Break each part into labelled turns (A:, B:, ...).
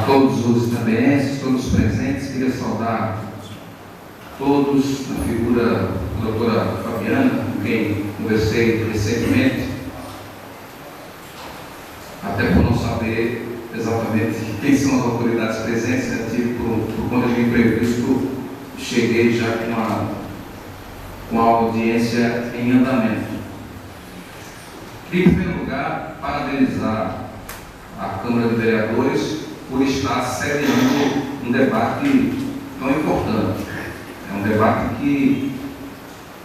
A: todos os tambeenses, todos os presentes. Queria saudar todos, na figura da doutora Fabiana, com quem conversei recentemente, até por não saber exatamente quem são as autoridades presentes, né? Por conta de imprevisto, cheguei já com a audiência em andamento. Queria, em primeiro lugar, parabenizar a Câmara de Vereadores por estar sediando um debate tão importante. É um debate que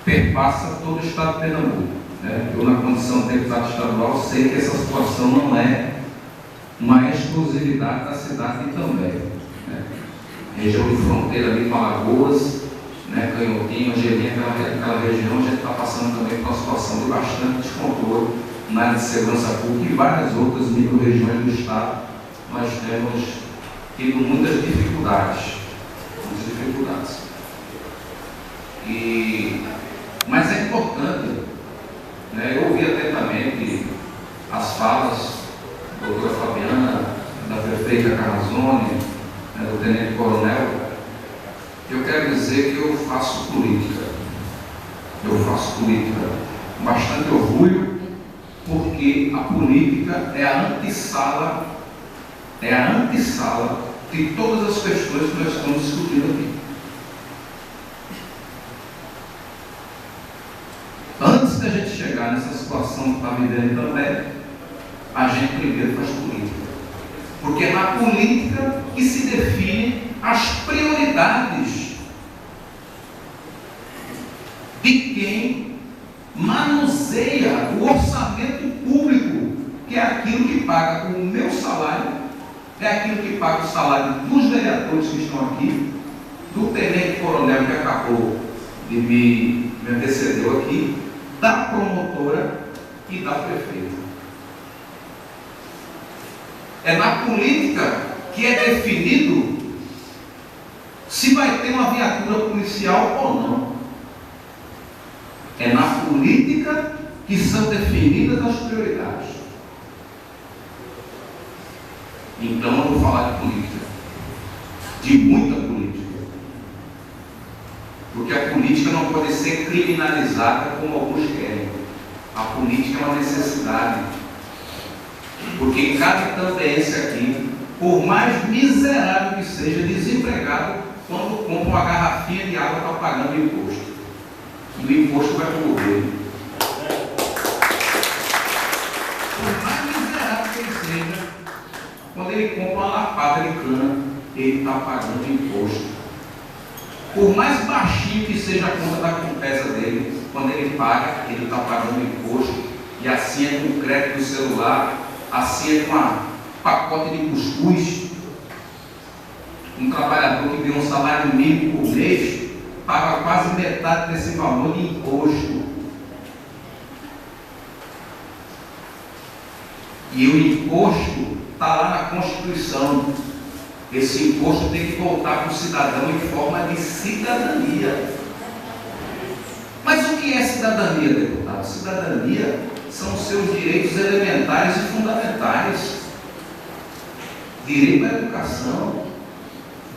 A: perpassa todo o Estado de Pernambuco, né? Eu, na condição de deputado estadual, sei que essa situação não é uma exclusividade da cidade de Itambé, né? Região de fronteira ali com Alagoas, né? Canhotinho, Angelinha, aquela região, a gente está passando também por uma situação de bastante descontrole na área de segurança pública e várias outras micro-regiões do Estado. Nós temos tido muitas dificuldades. Mas é importante, né? Eu ouvi atentamente as falas da doutora Fabiana, da prefeita Carnazone, né, do tenente coronel. Eu quero dizer que eu faço política com bastante orgulho, porque a política é a antessala de todas as questões que nós estamos discutindo aqui. Antes da gente chegar nessa situação que está vivendo também, a gente primeiro faz política. Porque é na política que se define as prioridades de quem manuseia o orçamento público, que é aquilo que paga o meu salário, é aquilo que paga o salário dos vereadores que estão aqui, do tenente coronel que acabou de me antecedeu aqui, da promotora e da prefeita. É na política que é definido se vai ter uma viatura policial ou não. É na política que são definidas as prioridades. Então eu vou falar de política, de muita política, porque a política não pode ser criminalizada como alguns querem. A política é uma necessidade, porque cada itambense aqui, por mais miserável que seja, desempregado, quando compra uma garrafinha de água está pagando imposto, e o imposto vai para o governo. Por mais miserável que ele seja, quando ele compra uma lapada de cana, ele está pagando imposto. Por mais baixinho que seja a conta da Compesa dele, quando ele paga, ele está pagando imposto. E assim é com o crédito do celular, assim é com a pacote de cuscuz. Um trabalhador que ganha um salário mínimo por mês, paga quase metade desse valor de imposto. E o imposto está lá na Constituição. Esse imposto tem que voltar para o cidadão em forma de cidadania. Mas o que é cidadania, deputado? Cidadania são os seus direitos elementares e fundamentais. Direito à educação,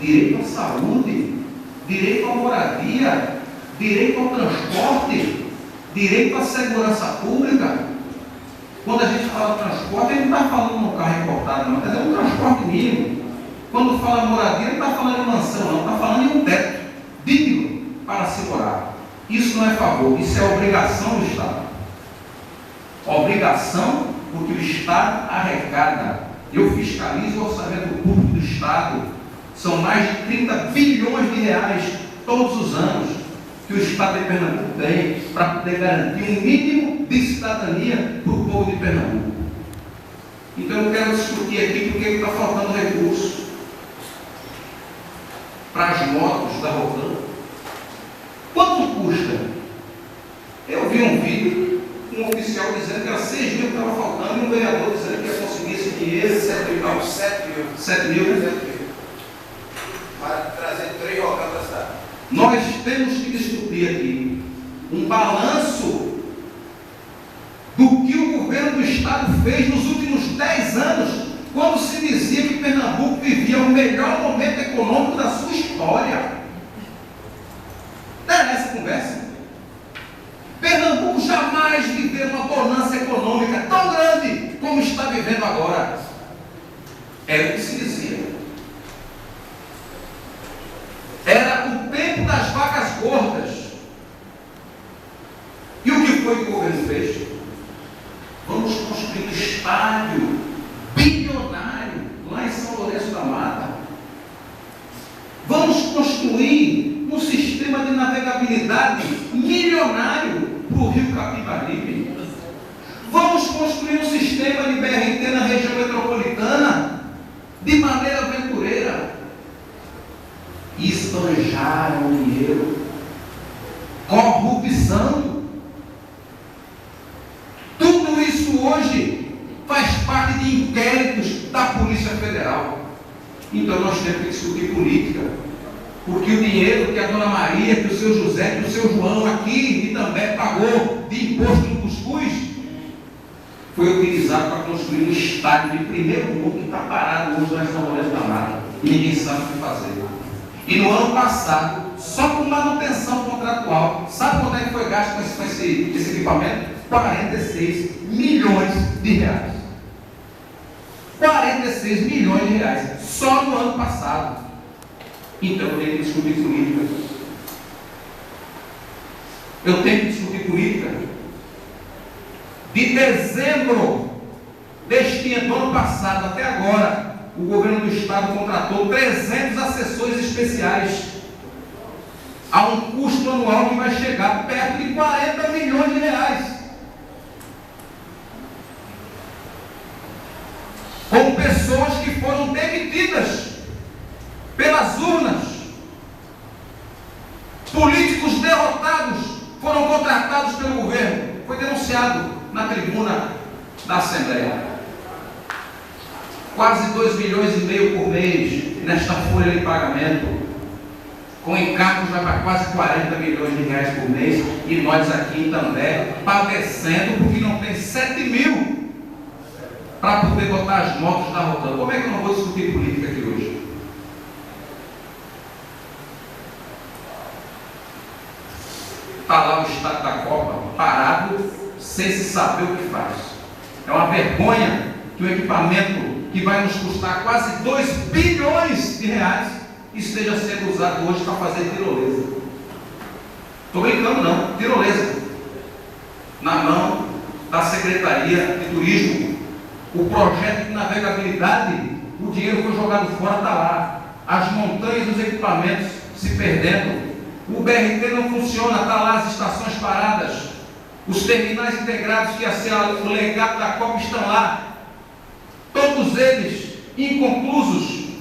A: direito à saúde, direito à moradia, direito ao transporte, direito à segurança pública. Quando a gente fala de transporte, a gente não está falando de um carro importado, não, mas é um transporte mínimo. Quando fala moradia, não está falando de mansão, não, está falando de um teto digno para se morar. Isso não é favor, isso é obrigação do Estado. Obrigação, porque o Estado arrecada. Eu fiscalizo o orçamento público do Estado. São mais de 30 bilhões de reais todos os anos que o Estado de Pernambuco tem para poder garantir um mínimo de cidadania para o povo de Pernambuco. Então eu quero discutir aqui porque está faltando recursos para as motos da Rotan. Quanto custa? Eu vi um vídeo, um oficial dizendo que era 6 mil que estava faltando e um vereador dizendo que ia conseguir esse dinheiro. 7 mil.
B: Para trazer 3 Rocan para a cidade.
A: Nós temos que discutir aqui um balanço do que o governo do Estado fez nos últimos 10 anos, quando se dizia que Pernambuco vivia melhor momento econômico da sua história. Não era essa conversa? Pernambuco jamais viveu uma bonança econômica tão grande como está vivendo agora. Era o que se dizia. Era o tempo das vacas gordas. E o que foi que o governo fez? Vamos construir um estádio bilionário lá em São Lourenço da Mata. Vamos construir um sistema de navegabilidade milionário para o Rio Capibaribe. Vamos construir um sistema de BRT na região metropolitana de maneira aventureira. Esbanjaram dinheiro. Corrupção. Tudo isso hoje faz parte de inquéritos da Polícia Federal. Então nós temos que discutir política. Porque o dinheiro que a Dona Maria, que o seu José, que o seu João aqui e também pagou de imposto no cuscuz, foi utilizado para construir um estádio de primeiro mundo que está parado hoje na São Lourenço da Mata. E ninguém sabe o que fazer. E no ano passado, só com manutenção contratual, sabe quanto é que foi gasto com esse equipamento? 46 milhões de reais. 46 milhões de reais, só no ano passado. Então eu tenho que discutir política. Eu tenho que discutir política. De dezembro deste ano, do ano passado até agora, o governo do estado contratou 300 assessores especiais a um custo anual que vai chegar perto de 40 milhões de reais. Com pessoas que foram demitidas pelas urnas. Políticos derrotados foram contratados pelo governo. Foi denunciado na tribuna da Assembleia. Quase 2,5 milhões por mês nesta folha de pagamento. Com encargos vai para quase 40 milhões de reais por mês. E nós aqui também padecendo porque não tem 7 mil para poder botar as motos na rodando. Como é que eu não vou discutir política aqui hoje? Está lá o estado da Copa, parado, sem se saber o que faz. É uma vergonha que um equipamento que vai nos custar quase 2 bilhões de reais esteja sendo usado hoje para fazer tirolesa. Estou brincando não, tirolesa. Na mão da Secretaria de Turismo. O projeto de navegabilidade, o dinheiro foi jogado fora, está lá. As montanhas dos equipamentos se perdendo. O BRT não funciona, está lá as estações paradas. Os terminais integrados que ia ser o legado da Copa estão lá. Todos eles inconclusos.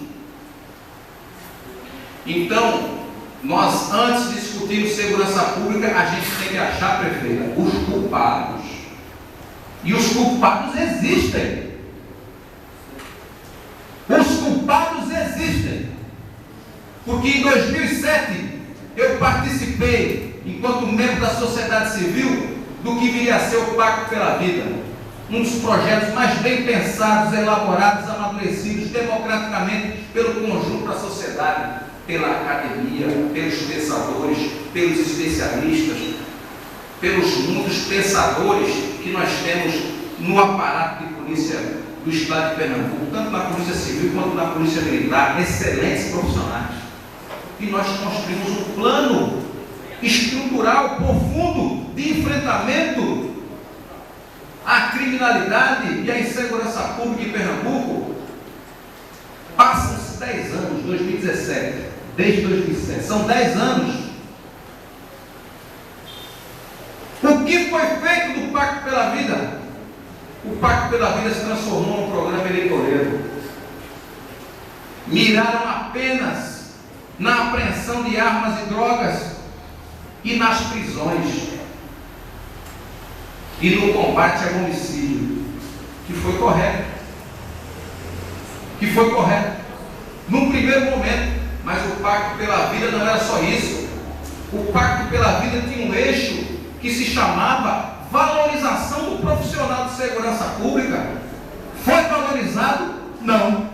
A: Então, nós antes de discutirmos segurança pública, a gente tem que achar, prefeita, os culpados. E os culpados existem. Os culpados existem. Porque em 2007 eu participei, enquanto membro da sociedade civil, do que viria a ser o Pacto pela Vida. Um dos projetos mais bem pensados, elaborados, amadurecidos democraticamente pelo conjunto da sociedade, pela academia, pelos pensadores, pelos especialistas, pelos muitos pensadores que nós temos no aparato de polícia do estado de Pernambuco, tanto na polícia civil quanto na polícia militar, excelentes profissionais. E nós construímos um plano estrutural profundo de enfrentamento à criminalidade e à insegurança pública em Pernambuco. Passam-se 10 anos, 2017, desde 2007, são 10 anos. O que foi feito do Pacto pela Vida? O Pacto pela Vida se transformou num programa eleitoreiro. Miraram apenas na apreensão de armas e drogas e nas prisões e no combate ao homicídio, que foi correto. Num primeiro momento, mas o Pacto pela Vida não era só isso. O Pacto pela Vida tinha um eixo que se chamava valorização do profissional de segurança pública. Foi valorizado? Não.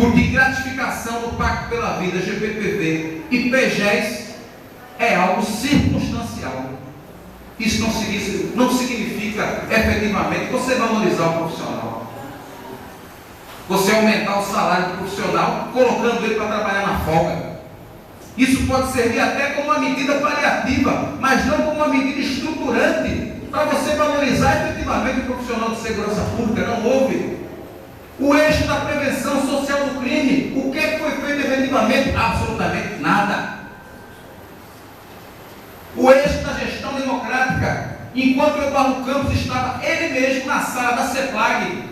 A: Porque gratificação do Pacto pela Vida, GPPV e PGES é algo circunstancial. Isso não significa efetivamente você valorizar o profissional, você aumentar o salário do profissional colocando ele para trabalhar na folga. Isso pode servir até como uma medida paliativa, mas não como uma medida estruturante para você valorizar efetivamente o profissional de segurança pública. Não houve. O eixo da prevenção social do crime, o que foi feito efetivamente? Absolutamente nada. O eixo da gestão democrática, enquanto o Eduardo Campos estava ele mesmo na sala da CEPLAG,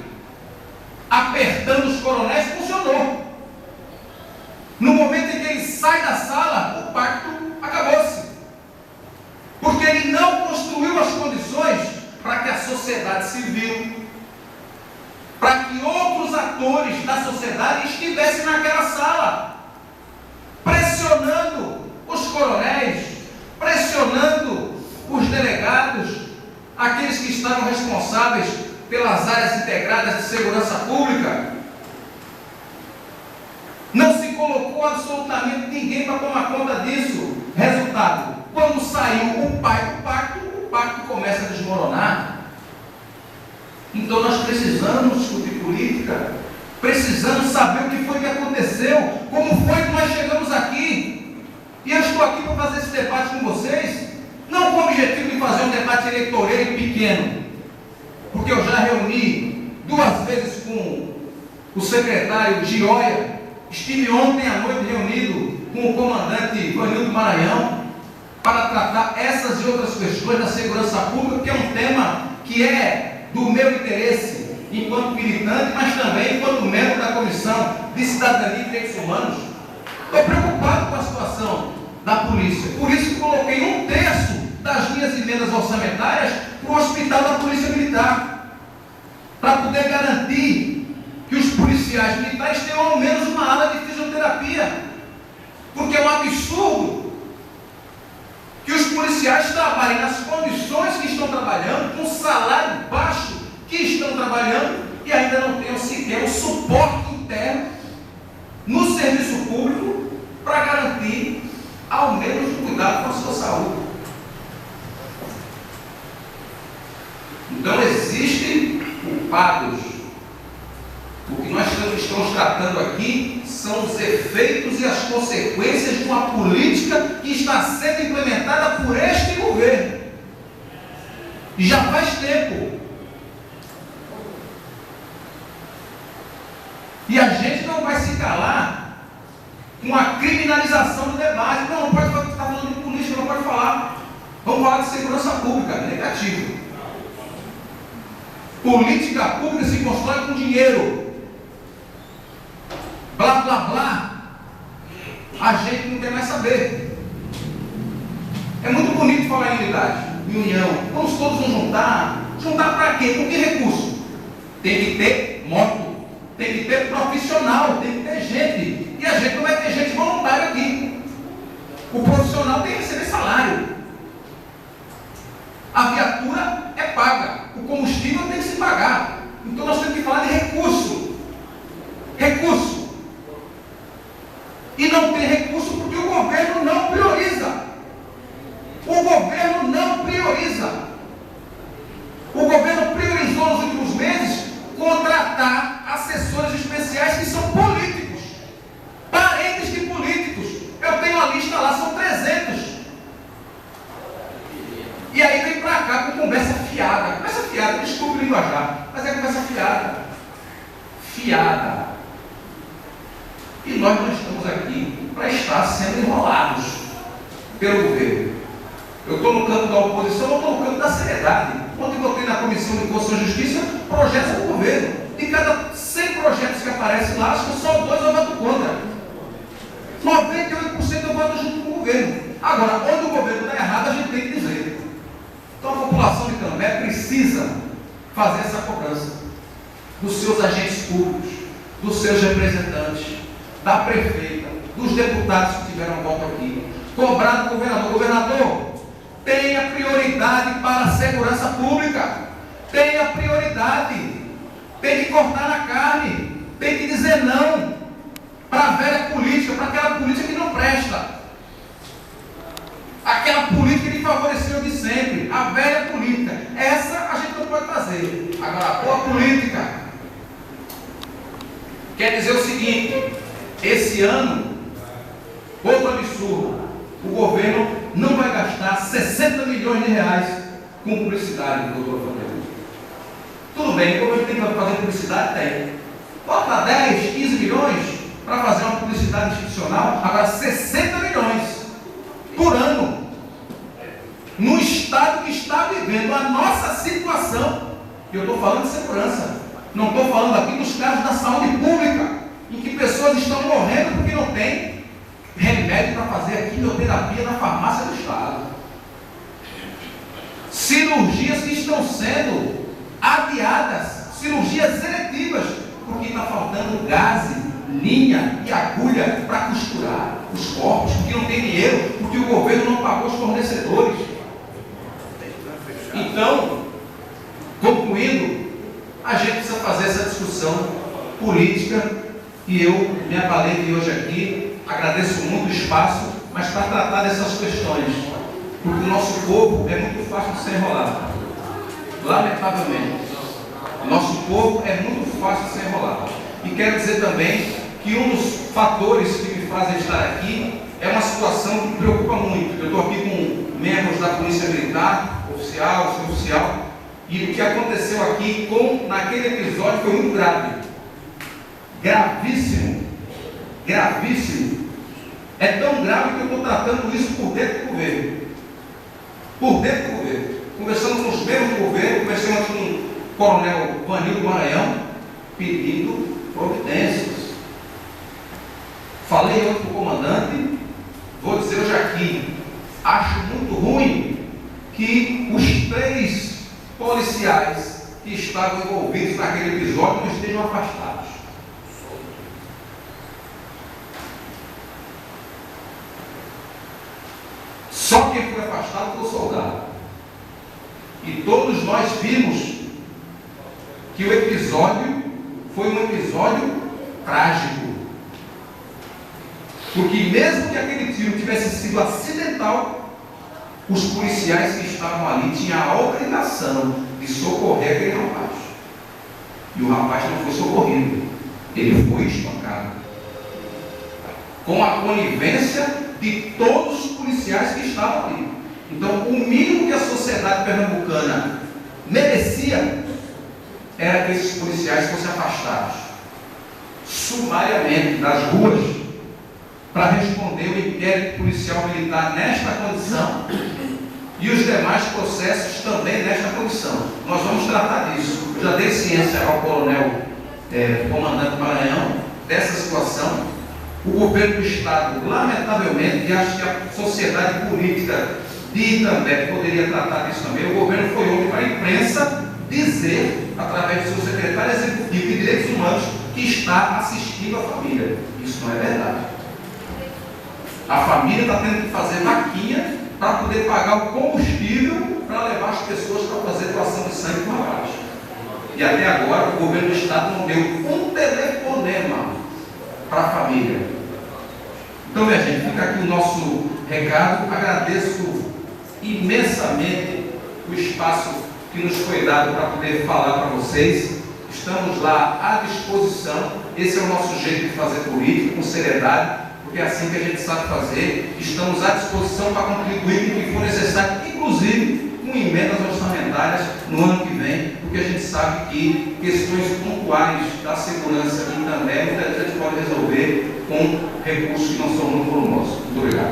A: apertando os coronéis, funcionou. No momento em que ele sai da sala, o pacto acabou-se. Porque ele não construiu as condições para que a sociedade civil, para que outros atores da sociedade estivessem naquela sala, pressionando os coronéis, pressionando os delegados, aqueles que estavam responsáveis pelas áreas integradas de segurança pública. Não se colocou absolutamente ninguém para tomar conta disso. Resultado, quando saiu o pacto começa a desmoronar. Então nós precisamos discutir política, precisamos saber o que foi que aconteceu, como foi que nós chegamos aqui. E eu estou aqui para fazer esse debate com vocês, não com o objetivo de fazer um debate eleitoreiro pequeno, porque eu já reuni 2 vezes com o secretário Gioia, estive ontem à noite reunido com o comandante Ivanildo Maranhão, para tratar essas e outras questões da segurança pública, que é um tema que é do meu interesse enquanto militante, mas também enquanto membro da Comissão de Cidadania e Direitos Humanos. Estou preocupado com a situação da polícia, por isso que coloquei 1/3 das minhas emendas orçamentárias para o Hospital da Polícia Militar, para poder garantir que os policiais militares tenham ao menos uma ala de fisioterapia, porque é um absurdo que os policiais trabalhem nas condições que estão trabalhando, com salário baixo que estão trabalhando, e ainda não tenham sequer o suporte interno no serviço público para garantir ao menos o cuidado com a sua saúde. Então existem culpados. O que nós estamos tratando aqui são os efeitos e as consequências de uma política que está sendo implementada por este governo. E já faz tempo. E a gente não vai se calar com a criminalização do debate. Não pode estar falando de política, não pode falar. Vamos falar de segurança pública, negativo. Política pública se constrói com dinheiro. Blá, blá, blá, a gente não quer mais saber. É muito bonito falar em unidade, em união. Vamos todos nos juntar. Juntar para quê? Com que recurso? Tem que ter moto, tem que ter profissional, tem que ter gente. E a gente não vai ter gente voluntária aqui. O profissional tem que receber salário. A viatura é paga. O combustível tem que se pagar. Então nós temos que falar de recurso. Recurso. E não tem recurso porque o governo não prioriza. O governo não prioriza. O governo priorizou nos últimos meses contratar assessores especiais que são políticos, parentes de políticos. Eu tenho a lista lá, são 300. E aí vem para cá com conversa fiada. Conversa fiada, desculpe o linguajar, mas é conversa fiada. Fiada. E nós não estamos aqui para estar sendo enrolados pelo governo. Eu estou no campo da oposição, eu estou no campo da seriedade. Ontem eu botei na Comissão de Constituição e Justiça projetos do governo. De cada 100 projetos que aparecem lá, acho que só 2 eu voto contra. 98% eu voto junto com o governo. Agora, onde o governo está errado, a gente tem que dizer. Então a população de Cambé precisa fazer essa cobrança dos seus agentes públicos, dos seus representantes, da prefeita, dos deputados que tiveram voto aqui, cobrar do governador. Governador, tenha prioridade para a segurança pública, tenha prioridade, tem que cortar na carne, tem que dizer não, Quer dizer o seguinte: esse ano, outro absurdo, o governo não vai gastar 60 milhões de reais com publicidade, doutor Fernando. Tudo bem, o governo tem que fazer publicidade? Tem. Bota 10, 15 milhões para fazer uma publicidade institucional, agora 60 milhões por ano, no estado que está vivendo a nossa situação. Eu estou falando de segurança, não estou falando aqui dos casos da saúde pública, em que pessoas estão morrendo porque não tem remédio para fazer a quimioterapia na farmácia do estado. Cirurgias que estão sendo adiadas, cirurgias seletivas, porque está faltando gaze, linha e agulha para costurar os corpos, porque não tem dinheiro, porque o governo não pagou os fornecedores. Então, concluindo, a gente precisa fazer essa discussão política, e eu me abalei de hoje aqui, agradeço muito o espaço, mas para tratar dessas questões, porque o nosso povo é muito fácil de ser enrolado, lamentavelmente. Nosso povo é muito fácil de ser enrolado. E quero dizer também que um dos fatores que me fazem estar aqui é uma situação que me preocupa muito. Eu estou aqui com membros da Polícia Militar, oficial, suboficial, e o que aconteceu aqui naquele episódio foi muito grave. Gravíssimo. Gravíssimo. É tão grave que eu estou tratando isso por dentro do governo. Por dentro do governo. Conversando com os membros do governo, conversando com o Coronel Vanildo Maranhão, pedindo providências. Falei ontem para o comandante, vou dizer hoje aqui, acho muito ruim que os 3 policiais que estavam envolvidos naquele episódio não estejam afastados. Só quem foi afastado foi o soldado. E todos nós vimos que o episódio foi um episódio trágico. Porque mesmo que aquele tiro tivesse sido acidental, os policiais que estavam ali tinham a obrigação de socorrer aquele rapaz. E o rapaz não foi socorrido, ele foi espancado. Com a conivência de todos os policiais que estavam ali. Então, o mínimo que a sociedade pernambucana merecia era que esses policiais fossem afastados sumariamente das ruas para responder o inquérito policial militar nesta condição e os demais processos também nesta condição. Nós vamos tratar disso. Eu já dei ciência ao coronel comandante Maranhão dessa situação. O governo do estado, lamentavelmente, e acho que a sociedade política de Itambé poderia tratar disso também, o governo foi ontem para a imprensa dizer, através do seu secretário executivo de Direitos Humanos, que está assistindo a família. Isso não é verdade. A família está tendo que fazer vaquinha para poder pagar o combustível para levar as pessoas para fazer doação de sangue para baixo. E até agora o governo do estado não deu um telefonema para a família. Então, minha gente, fica aqui o nosso recado. Agradeço imensamente o espaço que nos foi dado para poder falar para vocês. Estamos lá à disposição. Esse é o nosso jeito de fazer política, com seriedade, porque é assim que a gente sabe fazer. Estamos à disposição para contribuir com o que for necessário, inclusive com emendas orçamentárias no ano que vem, porque a gente sabe que questões pontuais da segurança e também muita gente pode resolver com recursos que não são muito volumosos. Muito obrigado.